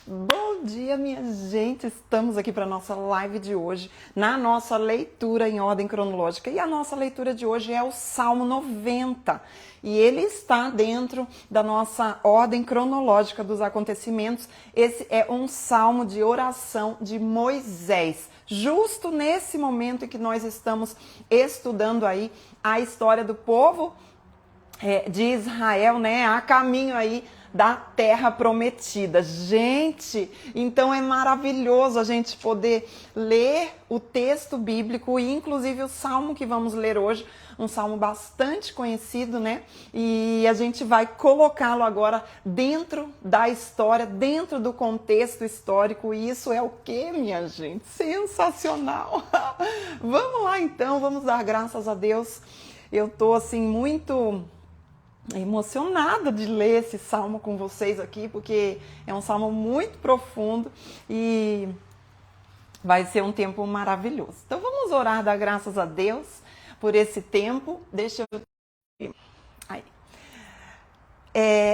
Bom dia, minha gente! Estamos aqui para a nossa live de hoje, na nossa leitura em ordem cronológica. E a nossa leitura de hoje é o Salmo 90. E ele está dentro da nossa ordem cronológica dos acontecimentos. Esse é um salmo de oração de Moisés. Justo nesse momento em que nós estamos estudando aí a história do povo de Israel, né? A caminho aí da terra prometida. Gente, então é maravilhoso a gente poder ler o texto bíblico e inclusive o salmo que vamos ler hoje, um salmo bastante conhecido, né? E a gente vai colocá-lo agora dentro da história, dentro do contexto histórico. E isso é o quê, minha gente? Sensacional! Vamos lá então, vamos dar graças a Deus. Eu tô assim muito emocionada de ler esse salmo com vocês aqui, porque é um salmo muito profundo e vai ser um tempo maravilhoso. Então vamos orar, dar graças a Deus por esse tempo. Deixa eu... Aí.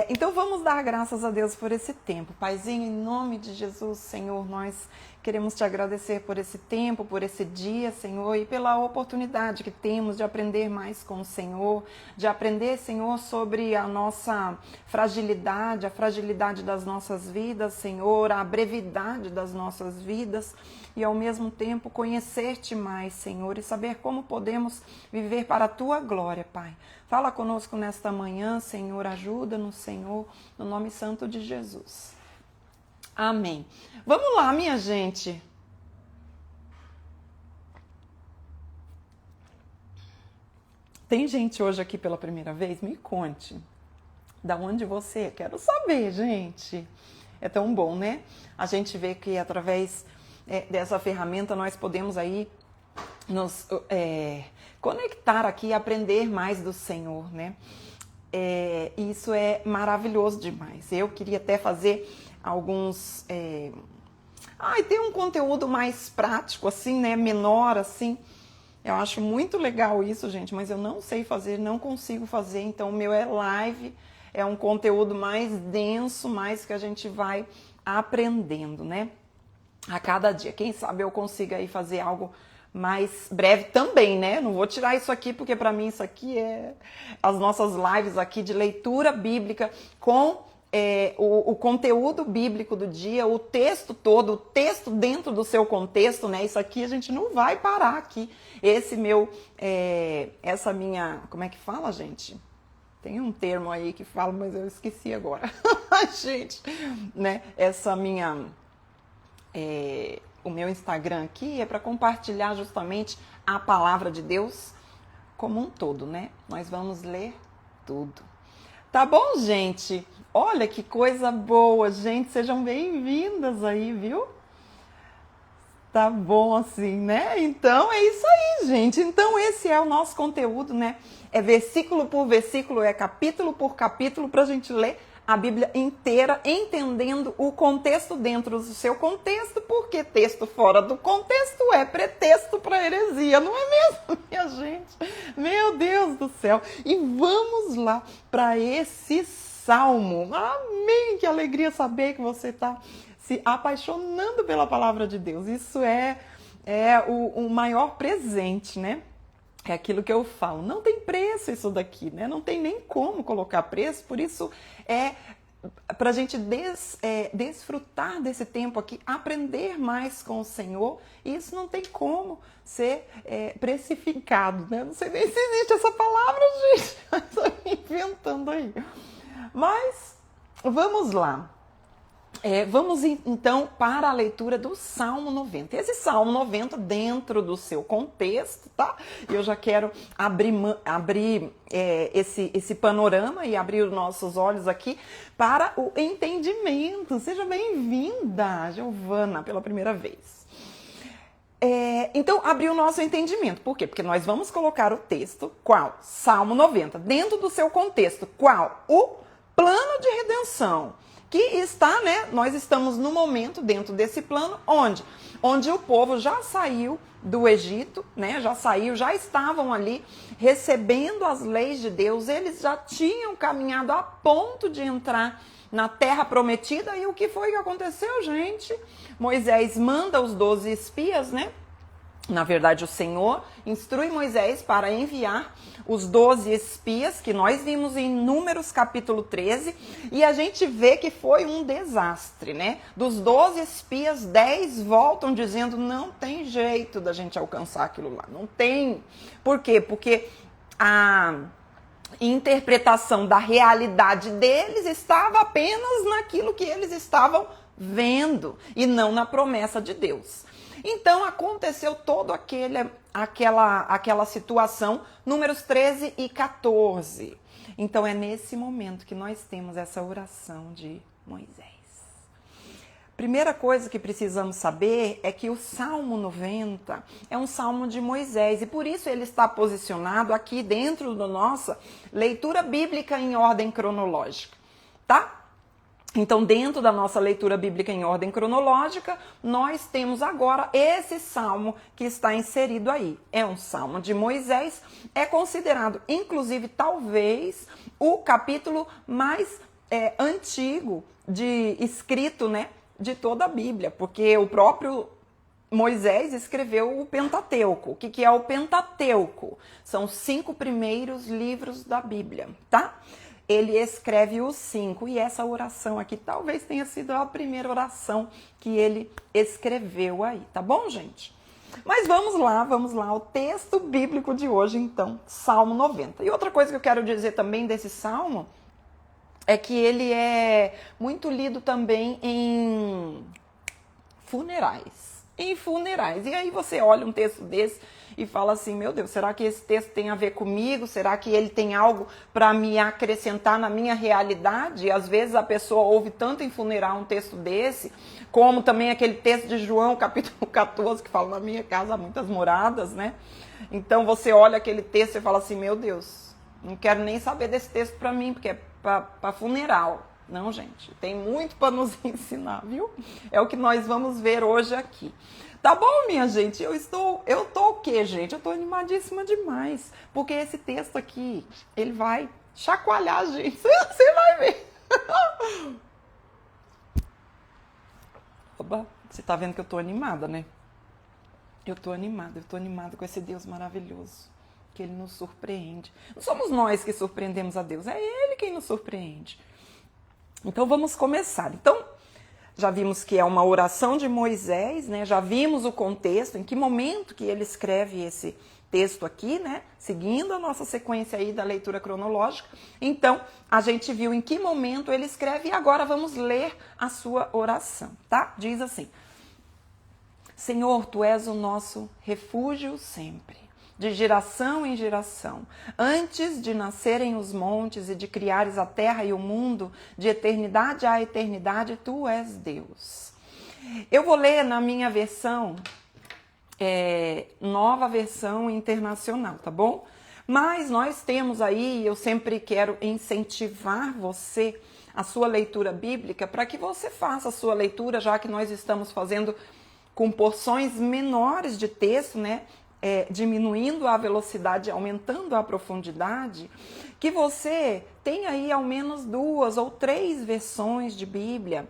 Então vamos dar graças a Deus por esse tempo. Paizinho, em nome de Jesus, Senhor, nós queremos te agradecer por esse tempo, por esse dia, Senhor, e pela oportunidade que temos de aprender mais com o Senhor, de aprender, Senhor, sobre a nossa fragilidade, a fragilidade das nossas vidas, Senhor, a brevidade das nossas vidas e, ao mesmo tempo, conhecer-te mais, Senhor, e saber como podemos viver para a tua glória, Pai. Fala conosco nesta manhã, Senhor, ajuda-nos, Senhor, no nome santo de Jesus. Amém. Vamos lá, minha gente. Tem gente hoje aqui pela primeira vez? Me conte. Da onde você é? Quero saber, gente. É tão bom, né? A gente vê que através dessa ferramenta nós podemos aí nos conectar aqui e aprender mais do Senhor, né? Isso é maravilhoso demais. Eu queria até fazer alguns... tem um conteúdo mais prático, assim, né? Menor, assim. Eu acho muito legal isso, gente, mas eu não sei fazer, não consigo fazer. Então, o meu é live, é um conteúdo mais denso, mais que a gente vai aprendendo, né? A cada dia. Quem sabe eu consiga aí fazer algo mais breve também, né? Não vou tirar isso aqui, porque para mim isso aqui é as nossas lives aqui de leitura bíblica com o conteúdo bíblico do dia, o texto todo, o texto dentro do seu contexto, né? Isso aqui a gente não vai parar aqui. Essa minha, como é que fala, gente? Tem um termo aí que fala, mas eu esqueci agora. Gente, né? Essa minha... o meu Instagram aqui é para compartilhar justamente a palavra de Deus como um todo, né? Nós vamos ler tudo. Tá bom, gente? Olha que coisa boa, gente. Sejam bem-vindas aí, viu? Tá bom assim, né? Então é isso aí, gente. Então esse é o nosso conteúdo, né? É versículo por versículo, é capítulo por capítulo pra gente ler a Bíblia inteira, entendendo o contexto dentro do seu contexto, porque texto fora do contexto é pretexto para heresia, não é mesmo, minha gente? Meu Deus do céu! E vamos lá para esse salmo. Amém! Que alegria saber que você está se apaixonando pela palavra de Deus. Isso é o maior presente, né? É aquilo que eu falo, não tem preço isso daqui, né? Não tem nem como colocar preço, por isso é para a gente desfrutar desse tempo aqui, aprender mais com o Senhor, e isso não tem como ser precificado, né? Não sei nem se existe essa palavra, gente, estou inventando aí. Mas vamos lá. Vamos então para a leitura do Salmo 90. Esse Salmo 90 dentro do seu contexto, tá? Eu já quero abrir esse panorama e abrir os nossos olhos aqui para o entendimento. Seja bem-vinda, Giovana, pela primeira vez. Então, abrir o nosso entendimento. Por quê? Porque nós vamos colocar o texto, qual? Salmo 90. Dentro do seu contexto, qual? O plano de redenção. Que está, né? Nós estamos no momento dentro desse plano onde o povo já saiu do Egito, né? Já estavam ali recebendo as leis de Deus, eles já tinham caminhado a ponto de entrar na terra prometida. E o que foi que aconteceu, gente? Moisés manda os 12 espias, né? Na verdade, o Senhor instrui Moisés para enviar os 12 espias, que nós vimos em Números capítulo 13, e a gente vê que foi um desastre, né? Dos 12 espias, 10 voltam dizendo, não tem jeito da gente alcançar aquilo lá, não tem. Por quê? Porque a interpretação da realidade deles estava apenas naquilo que eles estavam vendo, e não na promessa de Deus. Então aconteceu toda aquela situação, Números 13 e 14. Então é nesse momento que nós temos essa oração de Moisés. Primeira coisa que precisamos saber é que o Salmo 90 é um salmo de Moisés, e por isso ele está posicionado aqui dentro da nossa leitura bíblica em ordem cronológica, tá? Então, dentro da nossa leitura bíblica em ordem cronológica, nós temos agora esse salmo que está inserido aí. É um salmo de Moisés, é considerado, inclusive, talvez, o capítulo mais antigo escrito, né, de toda a Bíblia, porque o próprio Moisés escreveu o Pentateuco. O que é o Pentateuco? São os 5 primeiros livros da Bíblia, tá? Ele escreve os 5, e essa oração aqui talvez tenha sido a primeira oração que ele escreveu aí, tá bom, gente? Mas vamos lá, o texto bíblico de hoje, então, Salmo 90. E outra coisa que eu quero dizer também desse salmo é que ele é muito lido também em funerais. E aí você olha um texto desse e fala assim, meu Deus, será que esse texto tem a ver comigo? Será que ele tem algo para me acrescentar na minha realidade? E às vezes a pessoa ouve tanto em funeral um texto desse, como também aquele texto de João, capítulo 14, que fala, na minha casa há muitas moradas, né? Então você olha aquele texto e fala assim, meu Deus, não quero nem saber desse texto para mim, porque é para funeral. Não, gente, tem muito para nos ensinar, viu? É o que nós vamos ver hoje aqui. Tá bom, minha gente? Eu tô o quê, gente? Eu tô animadíssima demais, porque esse texto aqui, ele vai chacoalhar a gente. Você vai ver. Oba, você tá vendo que eu tô animada, né? Eu tô animada com esse Deus maravilhoso, que ele nos surpreende. Não somos nós que surpreendemos a Deus, é ele quem nos surpreende. Então vamos começar. Então, já vimos que é uma oração de Moisés, né? Já vimos o contexto, em que momento que ele escreve esse texto aqui, né? Seguindo a nossa sequência aí da leitura cronológica. Então, a gente viu em que momento ele escreve e agora vamos ler a sua oração, tá? Diz assim: Senhor, tu és o nosso refúgio sempre, de geração em geração. Antes de nascerem os montes e de criares a terra e o mundo, de eternidade a eternidade, tu és Deus. Eu vou ler na minha versão, nova versão internacional, tá bom? Mas nós temos aí, eu sempre quero incentivar você, a sua leitura bíblica, para que você faça a sua leitura, já que nós estamos fazendo com porções menores de texto, né? Diminuindo a velocidade, aumentando a profundidade, que você tenha aí ao menos 2 ou 3 versões de Bíblia,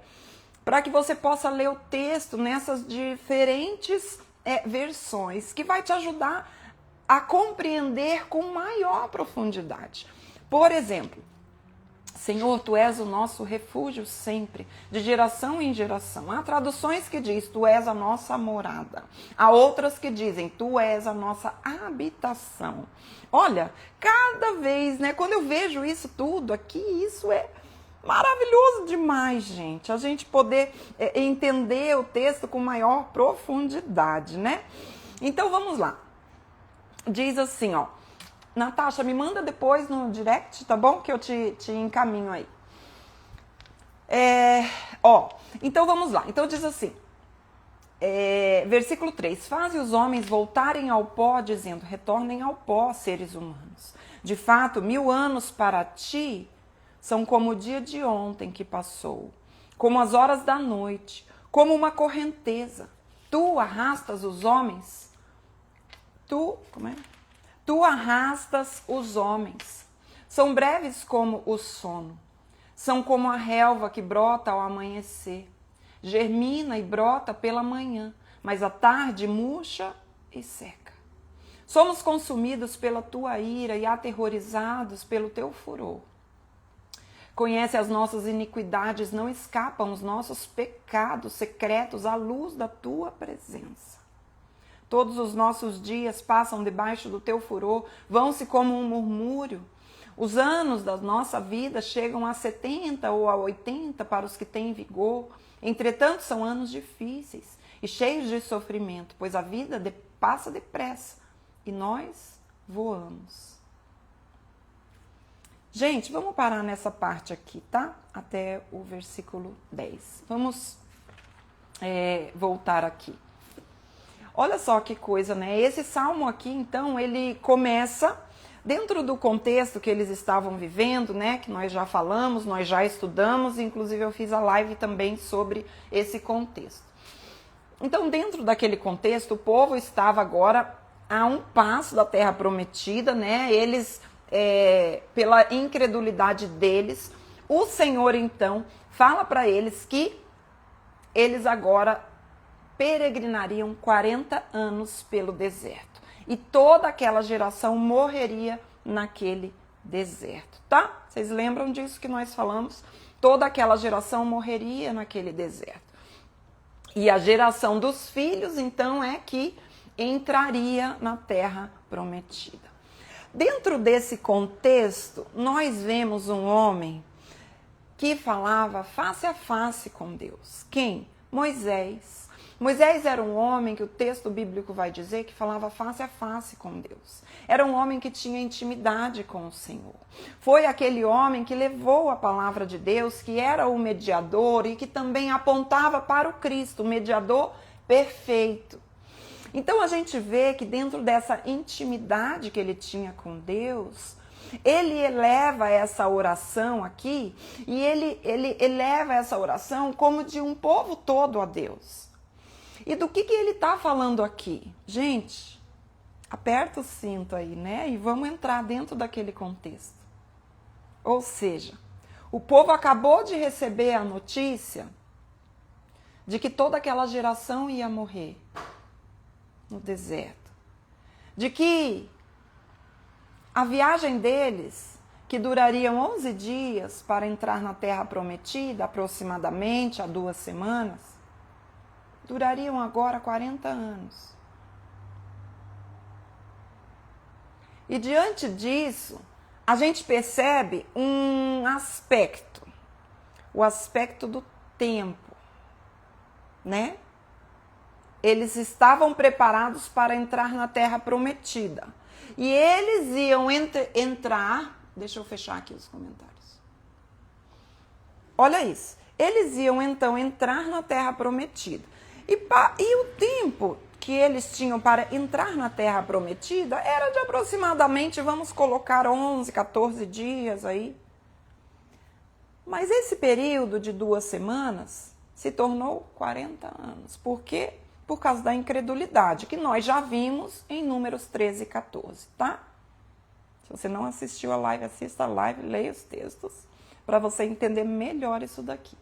para que você possa ler o texto nessas diferentes versões, que vai te ajudar a compreender com maior profundidade. Por exemplo, Senhor, tu és o nosso refúgio sempre, de geração em geração. Há traduções que diz, tu és a nossa morada. Há outras que dizem, tu és a nossa habitação. Olha, cada vez, né, quando eu vejo isso tudo aqui, isso é maravilhoso demais, gente. A gente poder entender o texto com maior profundidade, né? Então, vamos lá. Diz assim, ó. Natasha, me manda depois no direct, tá bom? Que eu te encaminho aí. Então vamos lá. Então diz assim, versículo 3. Faze os homens voltarem ao pó, dizendo, retornem ao pó, seres humanos. De fato, 1000 anos para ti são como o dia de ontem que passou, como as horas da noite, como uma correnteza. Tu arrastas os homens. Tu arrastas os homens. São breves como o sono. São como a relva que brota ao amanhecer. Germina e brota pela manhã, mas à tarde murcha e seca. Somos consumidos pela tua ira e aterrorizados pelo teu furor. Conhece as nossas iniquidades, não escapam os nossos pecados secretos à luz da tua presença. Todos os nossos dias passam debaixo do teu furor, vão-se como um murmúrio. Os anos da nossa vida chegam a 70 ou a 80 para os que têm vigor. Entretanto, são anos difíceis e cheios de sofrimento, pois a vida passa depressa e nós voamos. Gente, vamos parar nessa parte aqui, tá? Até o versículo 10. Vamos voltar aqui. Olha só que coisa, né? Esse salmo aqui, então, ele começa dentro do contexto que eles estavam vivendo, né? Que nós já falamos, nós já estudamos, inclusive eu fiz a live também sobre esse contexto. Então, dentro daquele contexto, o povo estava agora a um passo da terra prometida, né? Eles, pela incredulidade deles, o Senhor, então, fala para eles que eles agora peregrinariam 40 anos pelo deserto. E toda aquela geração morreria naquele deserto, tá? Vocês lembram disso que nós falamos? Toda aquela geração morreria naquele deserto. E a geração dos filhos, então, é que entraria na terra prometida. Dentro desse contexto, nós vemos um homem que falava face a face com Deus. Quem? Moisés. Moisés era um homem que o texto bíblico vai dizer que falava face a face com Deus. Era um homem que tinha intimidade com o Senhor. Foi aquele homem que levou a palavra de Deus, que era o mediador e que também apontava para o Cristo, o mediador perfeito. Então a gente vê que dentro dessa intimidade que ele tinha com Deus, ele eleva essa oração aqui e ele eleva essa oração como de um povo todo a Deus. E do que ele está falando aqui? Gente, aperta o cinto aí, né? E vamos entrar dentro daquele contexto. Ou seja, o povo acabou de receber a notícia de que toda aquela geração ia morrer no deserto. De que a viagem deles, que duraria 11 dias para entrar na terra prometida, aproximadamente há 2 semanas, durariam agora 40 anos. E diante disso, a gente percebe um aspecto, o aspecto do tempo, né? Eles estavam preparados para entrar na terra prometida. E eles iam entrar... Deixa eu fechar aqui os comentários. Olha isso. Eles iam então entrar na terra prometida. E o tempo que eles tinham para entrar na terra prometida era de aproximadamente, vamos colocar 11, 14 dias aí. Mas esse período de 2 semanas se tornou 40 anos. Por quê? Por causa da incredulidade, que nós já vimos em Números 13 e 14, tá? Se você não assistiu a live, assista a live, leia os textos, para você entender melhor isso daqui.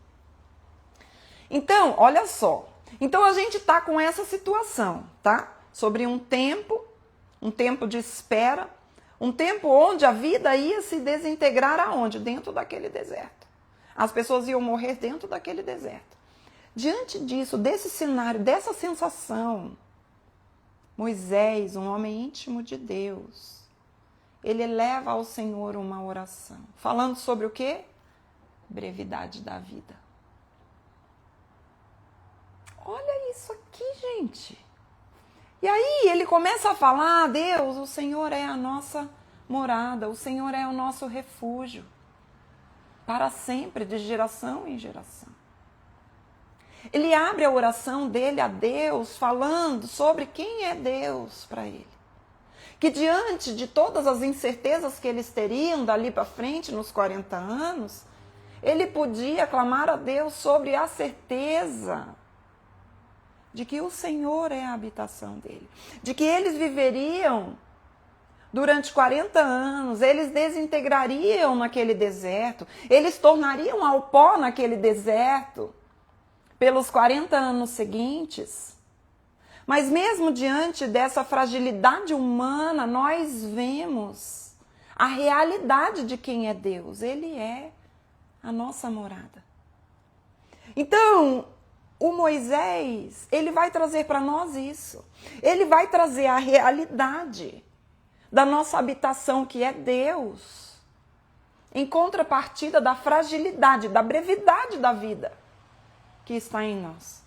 Então, olha só. Então, a gente está com essa situação, tá? Sobre um tempo de espera, um tempo onde a vida ia se desintegrar aonde? Dentro daquele deserto. As pessoas iam morrer dentro daquele deserto. Diante disso, desse cenário, dessa sensação, Moisés, um homem íntimo de Deus, ele eleva ao Senhor uma oração, falando sobre o quê? Brevidade da vida. Olha isso aqui, gente. E aí ele começa a falar, Deus, o Senhor é a nossa morada, o Senhor é o nosso refúgio, para sempre, de geração em geração. Ele abre a oração dele a Deus, falando sobre quem é Deus para ele. Que diante de todas as incertezas que eles teriam dali para frente, nos 40 anos, ele podia clamar a Deus sobre a certeza de que o Senhor é a habitação dele. De que eles viveriam Durante 40 anos, eles desintegrariam naquele deserto, eles tornariam ao pó naquele deserto pelos 40 anos seguintes. Mas mesmo diante dessa fragilidade humana, nós vemos a realidade de quem é Deus. Ele é a nossa morada. Então, o Moisés, ele vai trazer para nós isso. Ele vai trazer a realidade da nossa habitação, que é Deus, em contrapartida da fragilidade, da brevidade da vida que está em nós.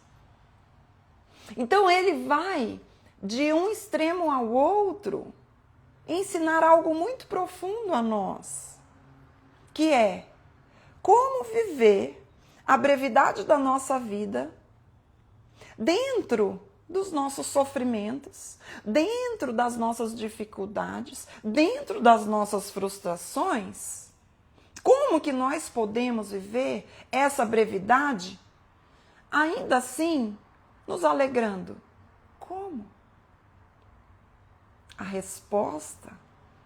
Então ele vai de um extremo ao outro ensinar algo muito profundo a nós, que é como viver a brevidade da nossa vida dentro dos nossos sofrimentos, dentro das nossas dificuldades, dentro das nossas frustrações. Como que nós podemos viver essa brevidade ainda assim nos alegrando? Como? A resposta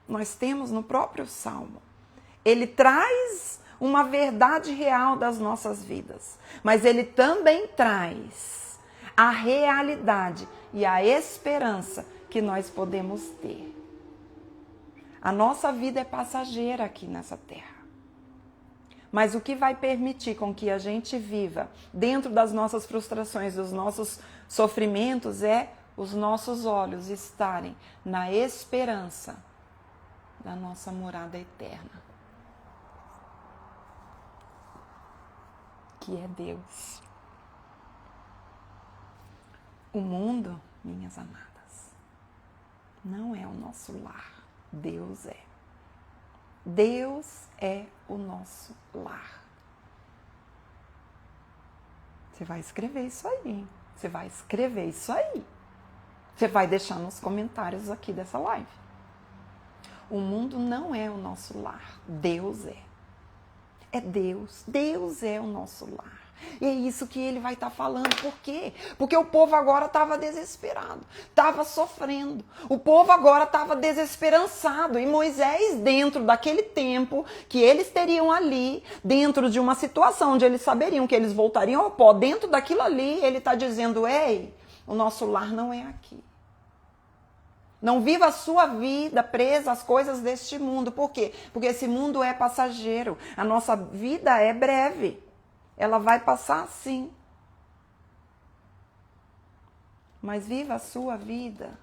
nós temos no próprio Salmo. Ele traz uma verdade real das nossas vidas, mas ele também traz a realidade e a esperança que nós podemos ter. A nossa vida é passageira aqui nessa terra. Mas o que vai permitir com que a gente viva dentro das nossas frustrações, dos nossos sofrimentos, é os nossos olhos estarem na esperança da nossa morada eterna, que é Deus. O mundo, minhas amadas, não é o nosso lar. Deus é. Deus é o nosso lar. Você vai escrever isso aí. Você vai escrever isso aí. Você vai deixar nos comentários aqui dessa live. O mundo não é o nosso lar. Deus é. É Deus. Deus é o nosso lar. E é isso que ele vai estar falando. Por quê? Porque o povo agora estava desesperado, estava sofrendo. O povo agora estava desesperançado. E Moisés, dentro daquele tempo que eles teriam ali, dentro de uma situação onde eles saberiam que eles voltariam ao pó, dentro daquilo ali, ele está dizendo: ei, o nosso lar não é aqui. Não viva a sua vida presa às coisas deste mundo. Por quê? Porque esse mundo é passageiro. A nossa vida é breve. Ela vai passar assim. Mas viva a sua vida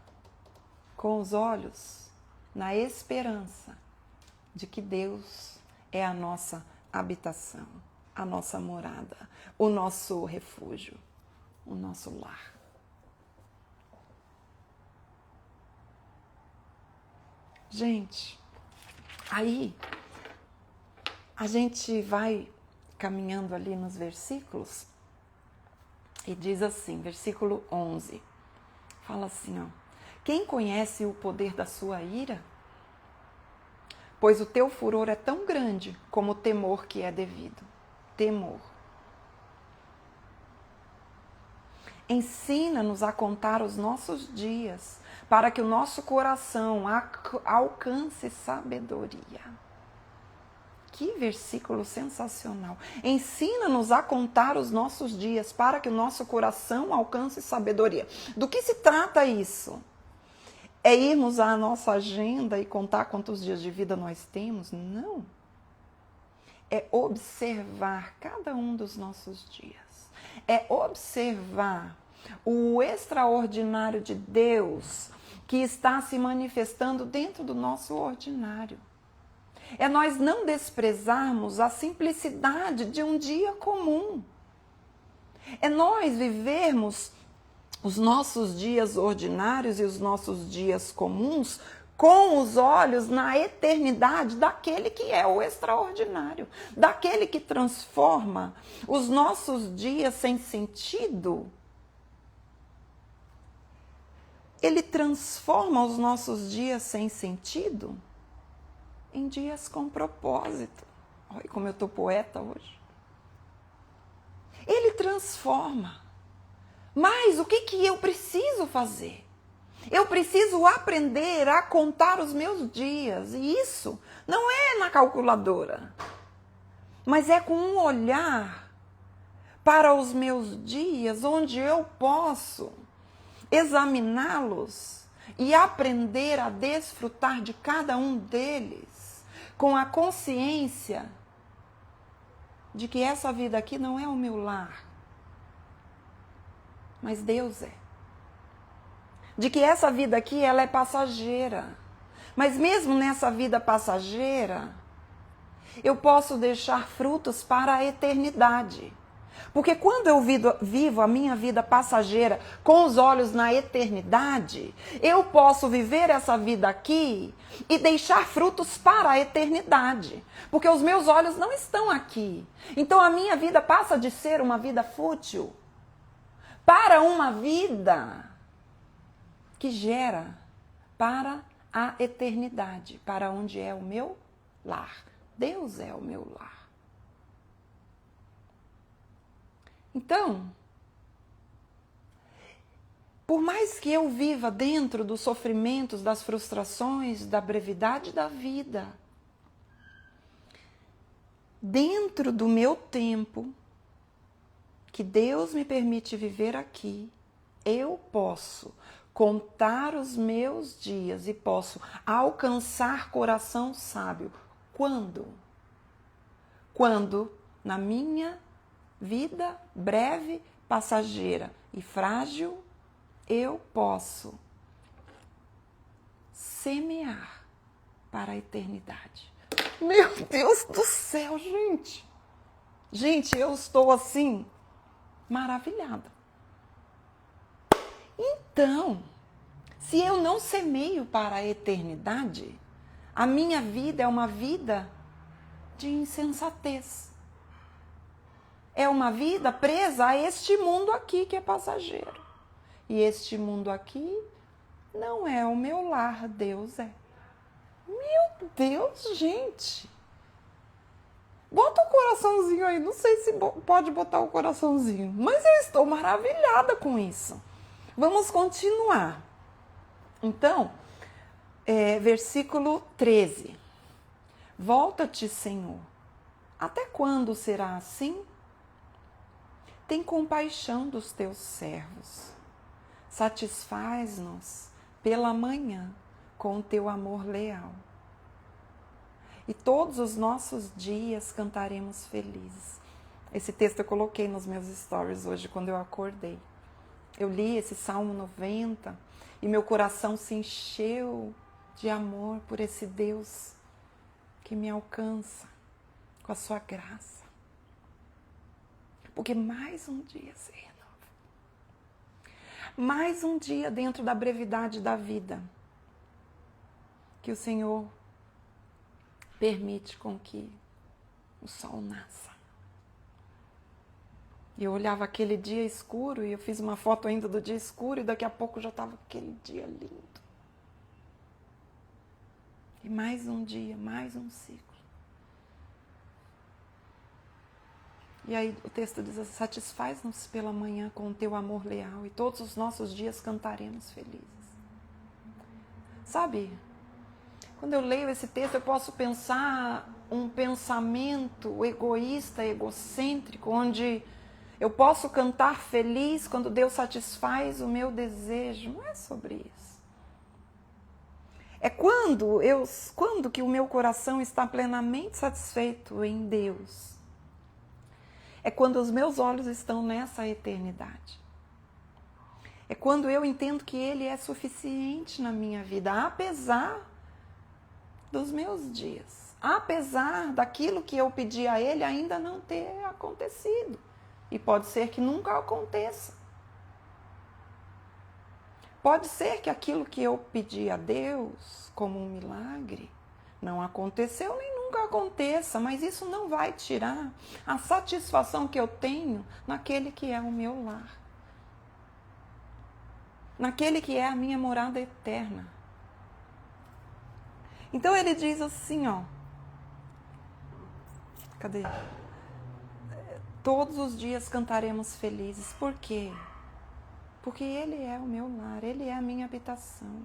com os olhos na esperança de que Deus é a nossa habitação, a nossa morada, o nosso refúgio, o nosso lar. Gente, aí a gente vai caminhando ali nos versículos e diz assim, versículo 11, fala assim, ó: quem conhece o poder da sua ira? Pois o teu furor é tão grande como o temor que é devido. Temor. Ensina-nos a contar os nossos dias, para que o nosso coração alcance sabedoria. Que versículo sensacional. Ensina-nos a contar os nossos dias, para que o nosso coração alcance sabedoria. Do que se trata isso? É irmos à nossa agenda e contar quantos dias de vida nós temos? Não. É observar cada um dos nossos dias. É observar o extraordinário de Deus que está se manifestando dentro do nosso ordinário. É nós não desprezarmos a simplicidade de um dia comum. É nós vivermos os nossos dias ordinários e os nossos dias comuns com os olhos na eternidade daquele que é o extraordinário, daquele que transforma os nossos dias sem sentido. Ele transforma os nossos dias sem sentido em dias com propósito. Olha como eu estou poeta hoje. Ele transforma. Mas o que eu preciso fazer? Eu preciso aprender a contar os meus dias. E isso não é na calculadora, mas é com um olhar para os meus dias, onde eu posso examiná-los e aprender a desfrutar de cada um deles, com a consciência de que essa vida aqui não é o meu lar, mas Deus é. De que essa vida aqui ela é passageira. Mas mesmo nessa vida passageira, eu posso deixar frutos para a eternidade. Porque quando eu vivo a minha vida passageira com os olhos na eternidade, eu posso viver essa vida aqui e deixar frutos para a eternidade. Porque os meus olhos não estão aqui. Então a minha vida passa de ser uma vida fútil para uma vida que gera para a eternidade, para onde é o meu lar. Deus é o meu lar. Então, por mais que eu viva dentro dos sofrimentos, das frustrações, da brevidade da vida, dentro do meu tempo, que Deus me permite viver aqui, eu posso contar os meus dias e posso alcançar coração sábio. Quando? Quando na minha vida breve, passageira e frágil, eu posso semear para a eternidade. Meu Deus do céu, gente! Gente, eu estou assim, maravilhada. Então, se eu não semeio para a eternidade, a minha vida é uma vida de insensatez. É uma vida presa a este mundo aqui que é passageiro. E este mundo aqui não é o meu lar, Deus é. Meu Deus, gente! Bota o coraçãozinho aí, não sei se pode botar o coraçãozinho, mas eu estou maravilhada com isso. Vamos continuar. Então, versículo 13. Volta-te, Senhor. Até quando será assim? Tem compaixão dos teus servos. Satisfaz-nos pela manhã com o teu amor leal. E todos os nossos dias cantaremos felizes. Esse texto eu coloquei nos meus stories hoje, quando eu acordei. Eu li esse Salmo 90 e meu coração se encheu de amor por esse Deus que me alcança com a sua graça. Porque mais um dia se renova. Mais um dia dentro da brevidade da vida que o Senhor permite com que o sol nasça. E eu olhava aquele dia escuro e eu fiz uma foto ainda do dia escuro e daqui a pouco já estava aquele dia lindo. E mais um dia, mais um ciclo. E aí o texto diz assim, satisfaz-nos pela manhã com o teu amor leal e todos os nossos dias cantaremos felizes. Sabe, quando eu leio esse texto eu posso pensar um pensamento egoísta, egocêntrico, onde eu posso cantar feliz quando Deus satisfaz o meu desejo. Não é sobre isso. É quando que o meu coração está plenamente satisfeito em Deus. É quando os meus olhos estão nessa eternidade. É quando eu entendo que Ele é suficiente na minha vida, apesar dos meus dias. Apesar daquilo que eu pedi a Ele ainda não ter acontecido. E pode ser que nunca aconteça. Pode ser que aquilo que eu pedi a Deus como um milagre não aconteceu nem nunca aconteça, mas isso não vai tirar a satisfação que eu tenho naquele que é o meu lar. Naquele que é a minha morada eterna. Então ele diz assim, ó. Cadê? Todos os dias cantaremos felizes. Por quê? porque Ele é o meu lar, Ele é a minha habitação.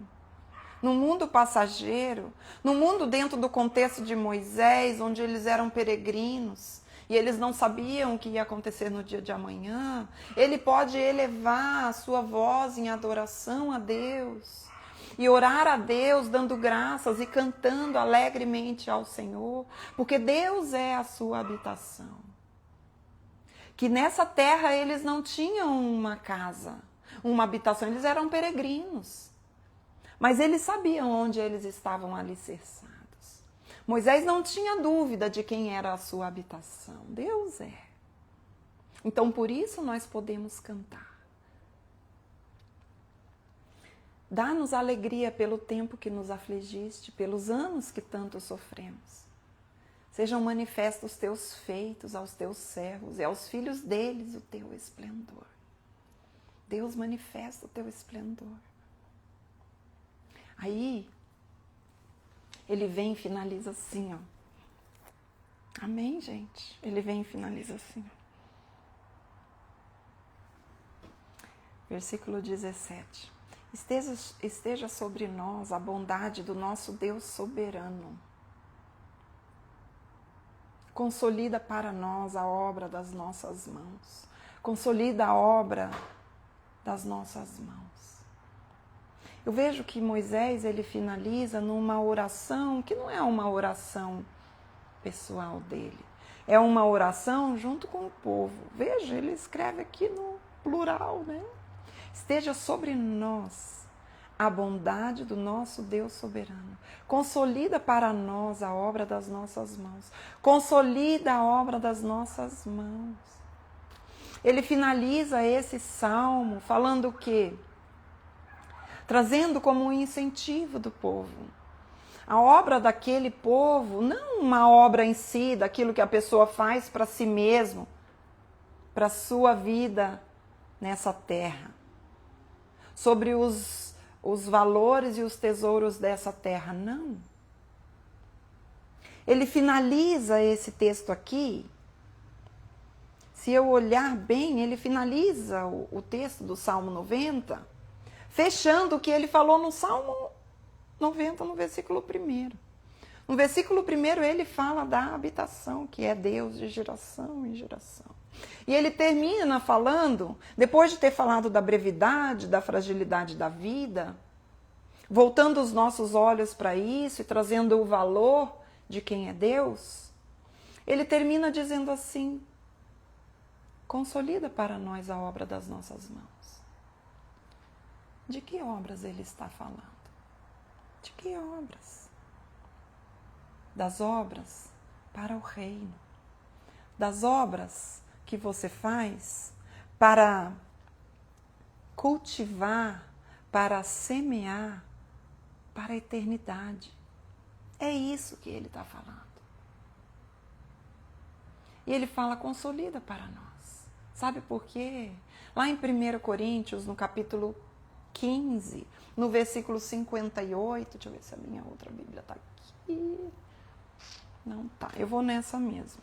No mundo passageiro, no mundo dentro do contexto de Moisés, onde eles eram peregrinos e eles não sabiam o que ia acontecer no dia de amanhã, ele pode elevar a sua voz em adoração a Deus e orar a Deus dando graças e cantando alegremente ao Senhor, porque Deus é a sua habitação. Que nessa terra eles não tinham uma casa, uma habitação, eles eram peregrinos. Mas eles sabiam onde eles estavam alicerçados. Moisés não tinha dúvida de quem era a sua habitação. Deus é. Então, por isso nós podemos cantar. Dá-nos alegria pelo tempo que nos afligiste, pelos anos que tanto sofremos. Sejam manifestos os teus feitos aos teus servos e aos filhos deles o teu esplendor. Deus manifesta o teu esplendor. Aí, ele vem e finaliza assim, ó. Amém, gente? Ele vem e finaliza assim. Versículo 17. Esteja sobre nós a bondade do nosso Deus soberano. Consolida para nós a obra das nossas mãos. Consolida a obra das nossas mãos. Eu vejo que Moisés, ele finaliza numa oração que não é uma oração pessoal dele. É uma oração junto com o povo. Veja, ele escreve aqui no plural, né? Esteja sobre nós a bondade do nosso Deus soberano. Consolida para nós a obra das nossas mãos. Consolida a obra das nossas mãos. Ele finaliza esse salmo falando o quê? Trazendo como um incentivo do povo. A obra daquele povo, não uma obra em si, daquilo que a pessoa faz para si mesmo, para a sua vida nessa terra. Sobre os valores e os tesouros dessa terra, não. Ele finaliza esse texto aqui. Se eu olhar bem, ele finaliza o texto do Salmo 90, fechando o que ele falou no Salmo 90, no versículo 1. No versículo 1 ele fala da habitação, que é Deus de geração em geração. E ele termina falando, depois de ter falado da brevidade, da fragilidade da vida, voltando os nossos olhos para isso e trazendo o valor de quem é Deus, ele termina dizendo assim: consolida para nós a obra das nossas mãos. De que obras ele está falando? De que obras? Das obras para o reino. Das obras que você faz para cultivar, para semear para a eternidade. É isso que ele está falando. E ele fala, consolida para nós. Sabe por quê? Lá em 1 Coríntios, no capítulo 15, no versículo 58, deixa eu ver se a minha outra Bíblia está aqui. Não tá, eu vou nessa mesmo.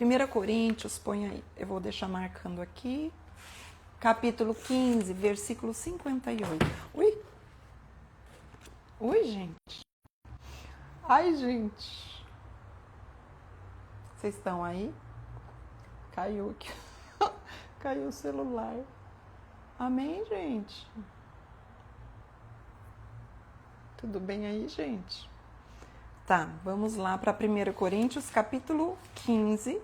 1 Coríntios, põe aí, eu vou deixar marcando aqui. Capítulo 15, versículo 58. Ui, gente. Ai, gente. Vocês estão aí? Caiu aqui. Caiu o celular. Amém, gente? Tudo bem aí, gente? Tá, vamos lá para 1 Coríntios, capítulo 15,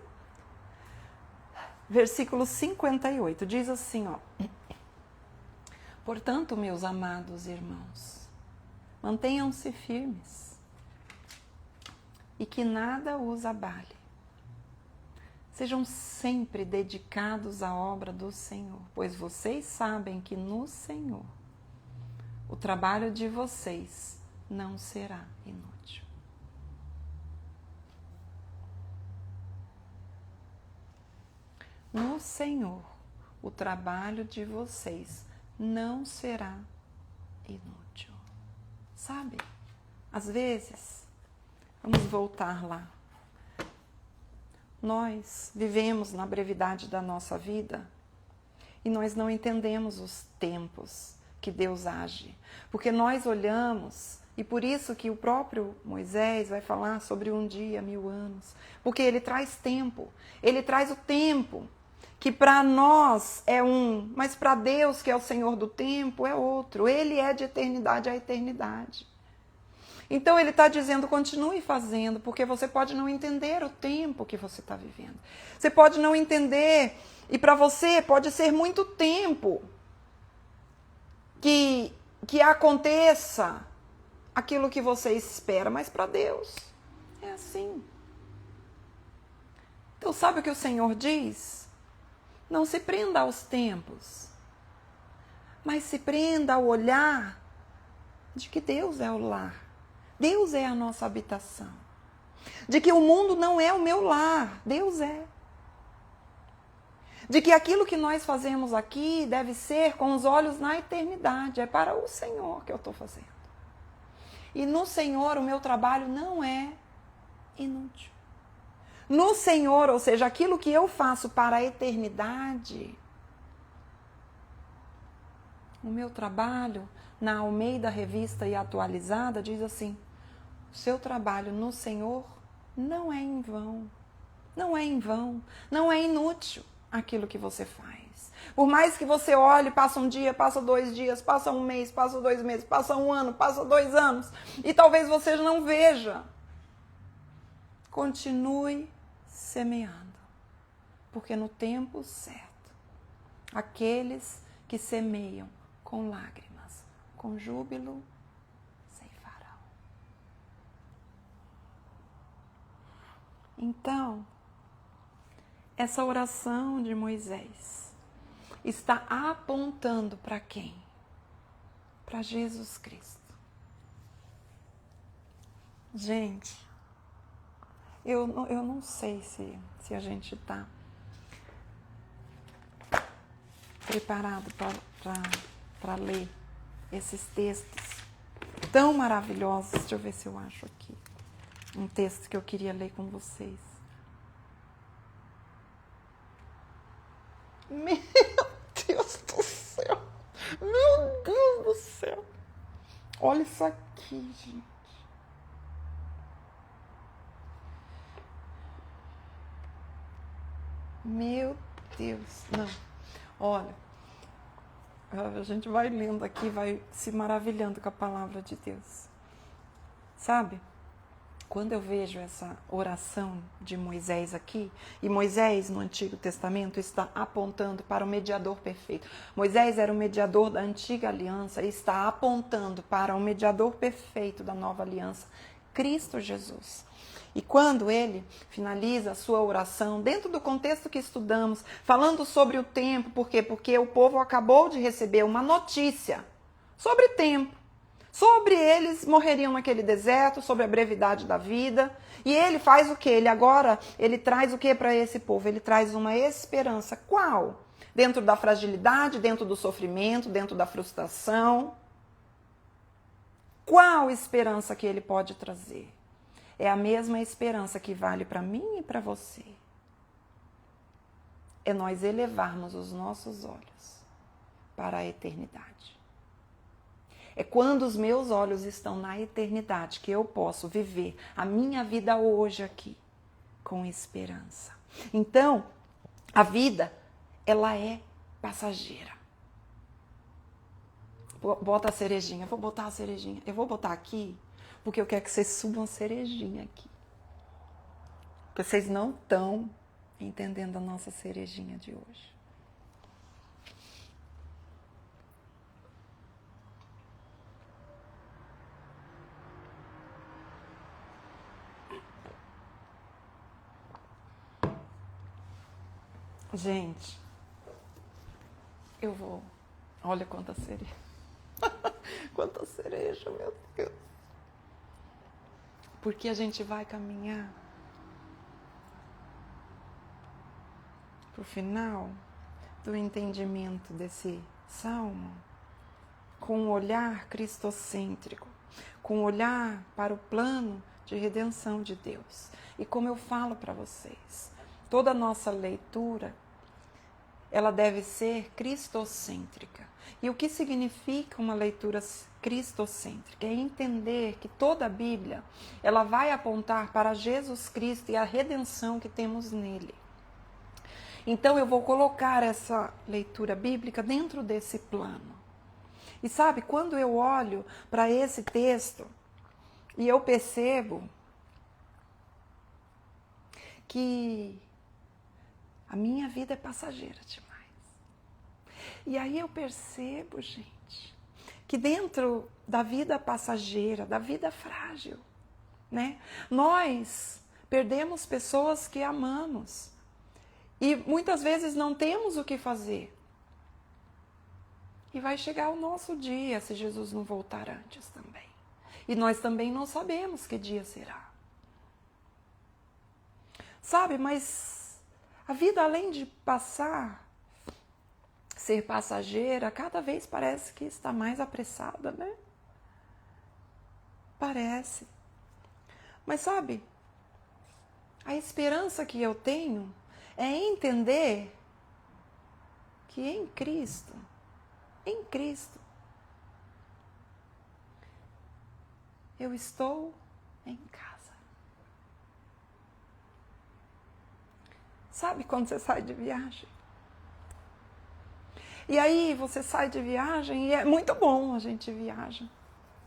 versículo 58. Diz assim, ó. Portanto, meus amados irmãos, mantenham-se firmes e que nada os abale. Sejam sempre dedicados à obra do Senhor, pois vocês sabem que no Senhor o trabalho de vocês não será inútil. No Senhor o trabalho de vocês não será inútil. Sabe? Às vezes, vamos voltar lá. Nós vivemos na brevidade da nossa vida E nós não entendemos os tempos que Deus age. Porque nós olhamos, e por isso que o próprio Moisés vai falar sobre 1 dia, 1000 anos. Porque ele traz tempo. Ele traz o tempo que para nós é um, mas para Deus, que é o Senhor do tempo, é outro. Ele é de eternidade a eternidade. Então ele está dizendo, continue fazendo, porque você pode não entender o tempo que você está vivendo. Você pode não entender, e para você pode ser muito tempo que aconteça aquilo que você espera, mas para Deus é assim. Então sabe o que o Senhor diz? Não se prenda aos tempos, mas se prenda ao olhar de que Deus é o lar. Deus é a nossa habitação. De que o mundo não é o meu lar, Deus é. De que aquilo que nós fazemos aqui deve ser com os olhos na eternidade. É para o Senhor que eu estou fazendo. E no Senhor o meu trabalho não é inútil. No Senhor, ou seja, aquilo que eu faço para a eternidade, o meu trabalho, na Almeida Revista e Atualizada, diz assim: o seu trabalho no Senhor não é em vão. Não é em vão. Não é inútil aquilo que você faz. Por mais que você olhe, passa um dia, passa 2 dias, passa um mês, passa 2 meses, passa 1 ano, passa 2 anos, e talvez você não veja. Continue semeando. Porque no tempo certo, aqueles que semeiam com lágrimas, com júbilo, ceifarão. Então, essa oração de Moisés está apontando para quem? Para Jesus Cristo. Gente, eu não sei se a gente está preparado para ler esses textos tão maravilhosos. Deixa eu ver se eu acho aqui um texto que eu queria ler com vocês. Meu Deus do céu! Meu Deus do céu! Olha isso aqui, gente. Meu Deus! Não. Olha, a gente vai lendo aqui, vai se maravilhando com a palavra de Deus. Sabe? Quando eu vejo essa oração de Moisés aqui, e Moisés no Antigo Testamento está apontando para o mediador perfeito. Moisés era o mediador da antiga aliança e está apontando para o mediador perfeito da nova aliança, Cristo Jesus. E quando ele finaliza a sua oração, dentro do contexto que estudamos, falando sobre o tempo, por quê? Porque o povo acabou de receber uma notícia sobre tempo. Sobre eles morreriam naquele deserto, sobre a brevidade da vida. E ele faz o quê? Ele traz o quê para esse povo? Ele traz uma esperança. Qual? Dentro da fragilidade, dentro do sofrimento, dentro da frustração. Qual esperança que ele pode trazer? É a mesma esperança que vale para mim e para você. É nós elevarmos os nossos olhos para a eternidade. É quando os meus olhos estão na eternidade que eu posso viver a minha vida hoje aqui com esperança. Então, a vida, ela é passageira. Bota a cerejinha, vou botar a cerejinha. Eu vou botar aqui porque eu quero que vocês subam a cerejinha aqui. Porque vocês não estão entendendo a nossa cerejinha de hoje. Gente, eu vou... Olha quanta cereja. Quanta cereja, meu Deus. Porque a gente vai caminhar para o final do entendimento desse salmo com um olhar cristocêntrico, com um olhar para o plano de redenção de Deus. E como eu falo para vocês, toda a nossa leitura ela deve ser cristocêntrica. E o que significa uma leitura cristocêntrica? É entender que toda a Bíblia, ela vai apontar para Jesus Cristo e a redenção que temos nele. Então eu vou colocar essa leitura bíblica dentro desse plano. E sabe, quando eu olho para esse texto e eu percebo que a minha vida é passageira demais. E aí eu percebo, gente, que dentro da vida passageira, da vida frágil, né, nós perdemos pessoas que amamos. E muitas vezes não temos o que fazer. E vai chegar o nosso dia se Jesus não voltar antes também. E nós também não sabemos que dia será. Sabe, mas a vida, além de passar, ser passageira, cada vez parece que está mais apressada, né? Parece. Mas sabe, a esperança que eu tenho é entender que em Cristo, eu estou em casa. Sabe quando você sai de viagem? E aí você sai de viagem e é muito bom a gente viaja.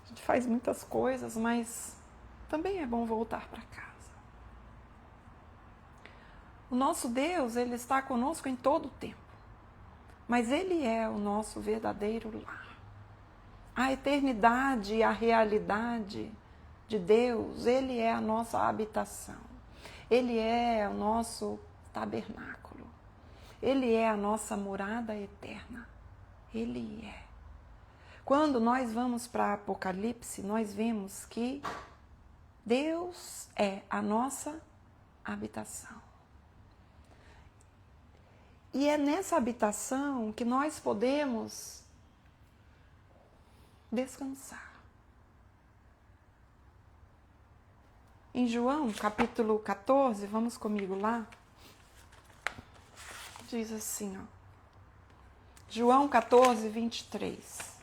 A gente faz muitas coisas, mas também é bom voltar para casa. O nosso Deus, Ele está conosco em todo o tempo. Mas Ele é o nosso verdadeiro lar. A eternidade e a realidade de Deus, Ele é a nossa habitação. Ele é o nosso tabernáculo. Ele é a nossa morada eterna. Ele é. Quando nós vamos para Apocalipse, nós vemos que Deus é a nossa habitação. E é nessa habitação que nós podemos descansar. Em João, capítulo 14, vamos comigo lá. Diz assim, ó. João 14, 23.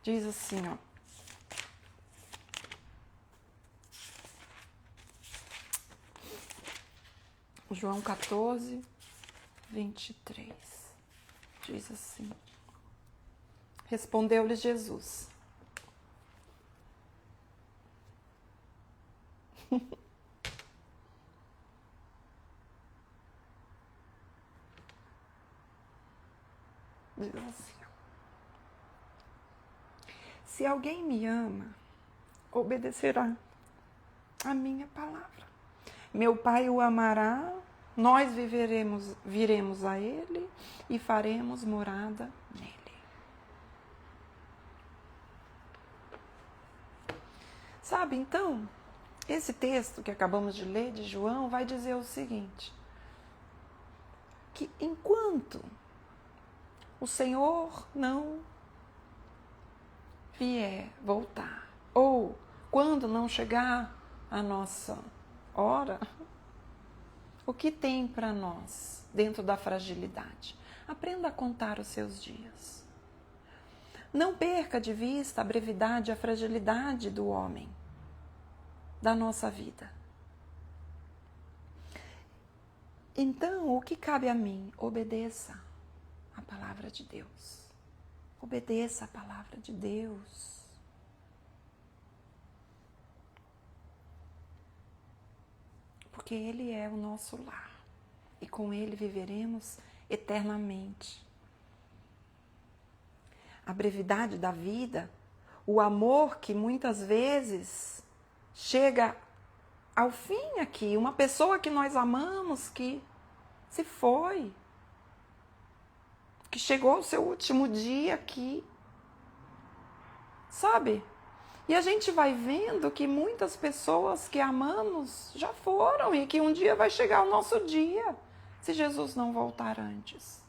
Diz assim, ó. João 14, 23. Diz assim. Respondeu-lhe Jesus. Diz assim. Se alguém me ama, obedecerá a minha palavra. Meu Pai o amará, nós viremos a Ele e faremos morada nele. Sabe, então, esse texto que acabamos de ler de João vai dizer o seguinte, que enquanto o Senhor não vier voltar, ou quando não chegar a nossa hora, o que tem para nós dentro da fragilidade? Aprenda a contar os seus dias. Não perca de vista a brevidade e a fragilidade do homem, da nossa vida. Então, o que cabe a mim? Obedeça a palavra de Deus. Obedeça a palavra de Deus. Porque Ele é o nosso lar. E com Ele viveremos eternamente. A brevidade da vida, o amor que muitas vezes chega ao fim aqui. Uma pessoa que nós amamos que se foi. Que chegou ao seu último dia aqui. Sabe? E a gente vai vendo que muitas pessoas que amamos já foram e que um dia vai chegar o nosso dia, se Jesus não voltar antes.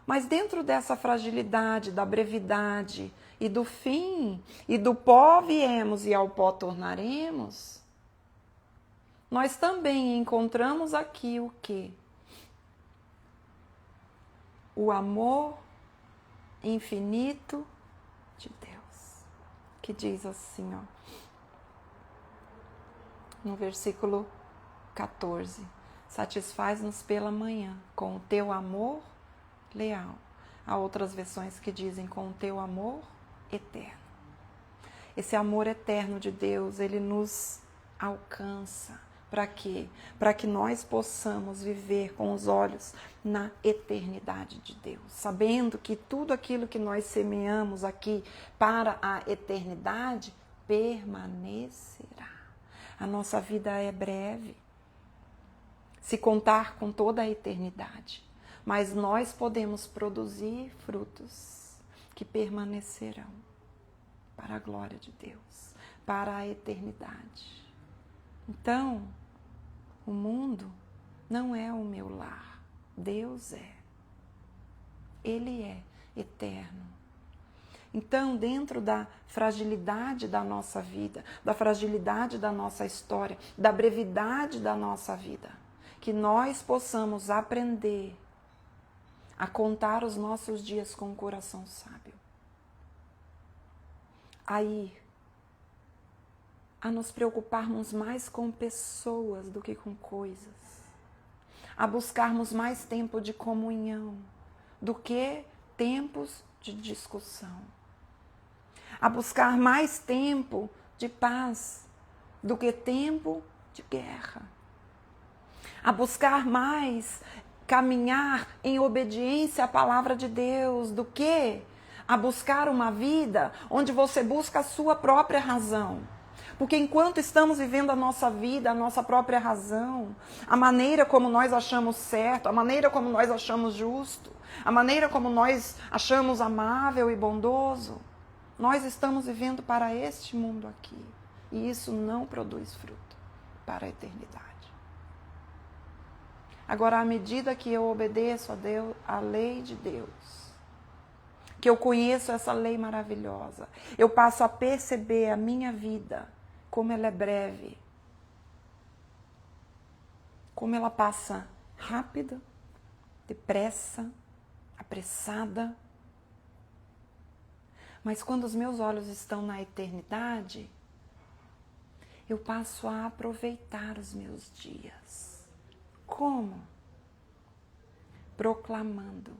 Mas dentro dessa fragilidade, da brevidade e do fim, e do pó viemos e ao pó o amor infinito de Deus, que diz assim, ó, no versículo 14, satisfaz-nos pela manhã com o teu amor leal. Há outras versões que dizem com o teu amor eterno. Esse amor eterno de Deus, ele nos alcança. Para quê? Para que nós possamos viver com os olhos na eternidade de Deus, sabendo que tudo aquilo que nós semeamos aqui para a eternidade permanecerá. A nossa vida é breve, se contar com toda a eternidade, mas nós podemos produzir frutos que permanecerão para a glória de Deus, para a eternidade. Então, o mundo não é o meu lar, Deus é. Ele é eterno. Então, dentro da fragilidade da nossa vida, da fragilidade da nossa história, da brevidade da nossa vida, que nós possamos aprender a contar os nossos dias com um coração sábio. A nos preocuparmos mais com pessoas do que com coisas, a buscarmos mais tempo de comunhão do que tempos de discussão, a buscar mais tempo de paz do que tempo de guerra, a buscar mais caminhar em obediência à palavra de Deus do que a buscar uma vida onde você busca a sua própria razão. Porque enquanto estamos vivendo a nossa vida, a nossa própria razão, a maneira como nós achamos certo, a maneira como nós achamos justo, a maneira como nós achamos amável e bondoso, nós estamos vivendo para este mundo aqui. E isso não produz fruto para a eternidade. Agora, à medida que eu obedeço a Deus, a lei de Deus, que eu conheço essa lei maravilhosa, eu passo a perceber a minha vida, como ela é breve, como ela passa rápida, depressa, apressada. Mas quando os meus olhos estão na eternidade, eu passo a aproveitar os meus dias. Como? Proclamando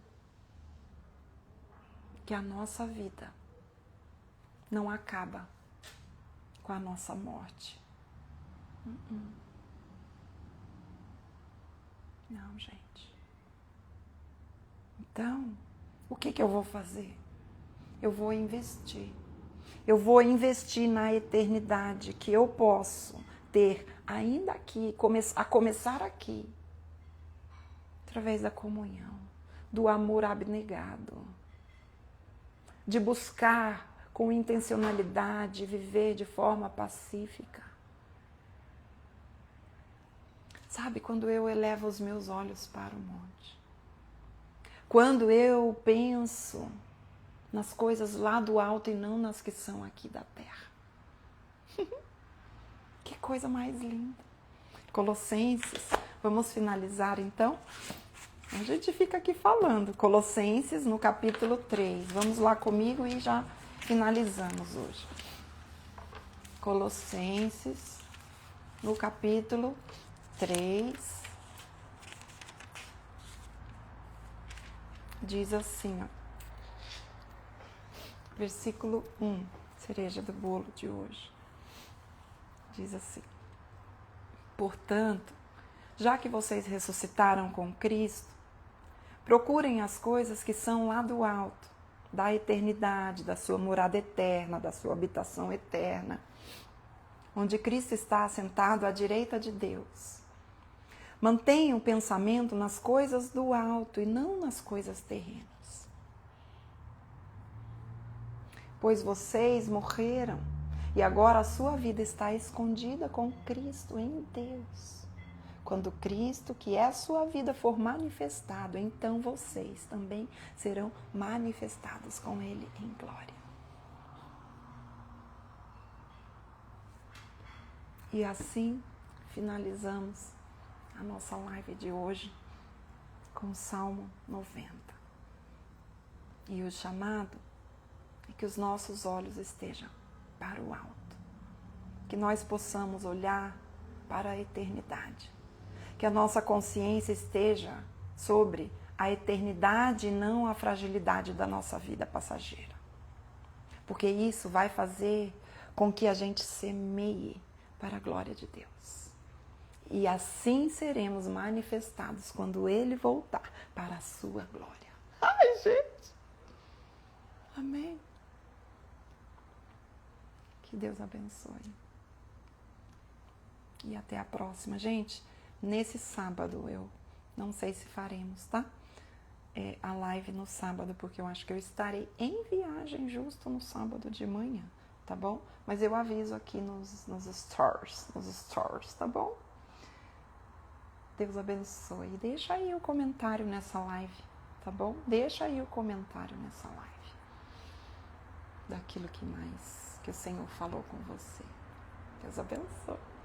que a nossa vida não acaba com a nossa morte. Não, gente. Então, o que eu vou fazer? Eu vou investir. Eu vou investir na eternidade que eu posso ter ainda aqui, a começar aqui, através da comunhão, do amor abnegado, de buscar com intencionalidade, viver de forma pacífica. Sabe, quando eu elevo os meus olhos para o monte, quando eu penso nas coisas lá do alto e não nas que são aqui da terra. Que coisa mais linda. Colossenses, vamos finalizar então? A gente fica aqui falando. Colossenses no capítulo 3. Vamos lá comigo e já finalizamos hoje. Colossenses no capítulo 3. Diz assim, ó. Versículo 1, cereja do bolo de hoje. Diz assim: portanto, já que vocês ressuscitaram com Cristo, procurem as coisas que são lá do alto, da eternidade, da sua morada eterna, da sua habitação eterna, onde Cristo está assentado à direita de Deus. Mantenham o pensamento nas coisas do alto e não nas coisas terrenas. Pois vocês morreram e agora a sua vida está escondida com Cristo em Deus. Quando Cristo, que é a sua vida, for manifestado, então vocês também serão manifestados com Ele em glória. E assim finalizamos a nossa live de hoje com o Salmo 90. E o chamado é que os nossos olhos estejam para o alto. Que nós possamos olhar para a eternidade. Que a nossa consciência esteja sobre a eternidade e não a fragilidade da nossa vida passageira. Porque isso vai fazer com que a gente semeie para a glória de Deus. E assim seremos manifestados quando Ele voltar para a sua glória. Ai, gente! Amém. Que Deus abençoe. E até a próxima. Gente, nesse sábado eu não sei se faremos, tá? A live no sábado, porque eu acho que eu estarei em viagem justo no sábado de manhã, tá bom? Mas eu aviso aqui nos stories, tá bom? Deus abençoe. Deixa aí o comentário nessa live, tá bom? Deixa aí o comentário nessa live. Daquilo que mais que o Senhor falou com você. Deus abençoe.